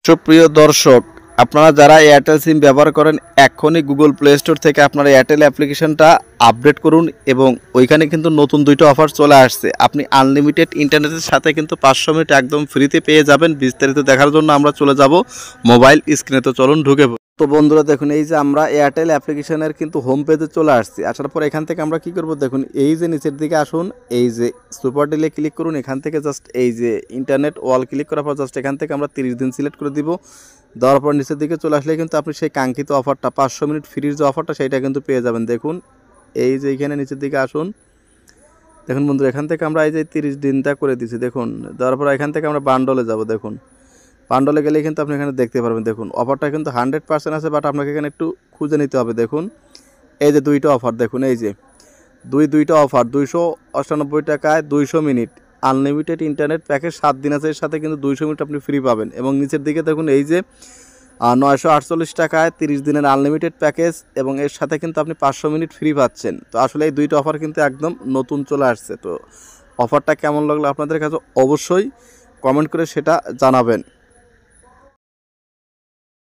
সুপ্রিয় দর্শক, আপনারা যারা এয়ারটেল সিম ব্যবহার করেন এখনই গুগল প্লে স্টোর থেকে আপনারা এয়ারটেল অ্যাপ্লিকেশনটা আপডেট করুন এবং ওইখানে কিন্তু নতুন দুইটা অফার চলে আসছে। আপনি আনলিমিটেড ইন্টারনেটের সাথে কিন্তু 500 মিনিট একদম ফ্রিতে পেয়ে যাবেন। বিস্তারিত দেখার জন্য আমরা চলে যাব মোবাইল স্ক্রিনে। তো চলুন ঢুকে তো বন্ধুরা দেখুন, এই যে আমরা এয়ারটেল অ্যাপ্লিকেশনের কিন্তু হোম পেজে চলে আসছি। আসার পর এখান থেকে আমরা কি করব দেখুন, এই যে নিচের দিকে আসুন, এই যে সুপার ডিলে ক্লিক করুন। এখান থেকে জাস্ট এই যে ইন্টারনেট ওয়াল ক্লিক করার পর জাস্ট এখান থেকে আমরা 30 দিন সিলেক্ট করে দিব। দেওয়ার পর নিচের দিকে চলে আসলে কিন্তু আপনি সেই কাঙ্ক্ষিত অফারটা 500 মিনিট ফ্রির যে অফারটা সেইটা কিন্তু পেয়ে যাবেন। দেখুন এই যে এখানে নিচের দিকে আসুন, দেখুন বন্ধুরা এখান থেকে আমরা এই যে 30 দিনটা করে দিয়েছি। দেখুন দেওয়ার পর এখান থেকে আমরা বান্ডলে যাব। দেখুন বান্ডলে গেলে কিন্তু আপনি এখানে দেখতে পারবেন। দেখুন অফারটা কিন্তু 100% আছে, বাট আপনাকে এখানে একটু খুঁজে নিতে হবে। দেখুন এই যে দুইটা অফার, দেখুন এই যে দুইটা অফার 298 টাকায় 200 মিনিট আনলিমিটেড ইন্টারনেট প্যাকেজ 7 দিন আছে। এর সাথে কিন্তু 200 মিনিট আপনি ফ্রি পাবেন। এবং নিচের দিকে দেখুন এই যে 948 টাকায় 30 দিনের আনলিমিটেড প্যাকেজ এবং এর সাথে কিন্তু আপনি 500 মিনিট ফ্রি পাচ্ছেন। তো আসলে এই দুইটা অফার কিন্তু একদম নতুন চলে আসছে। তো অফারটা কেমন লাগলো আপনাদের কাছে অবশ্যই কমেন্ট করে সেটা জানাবেন।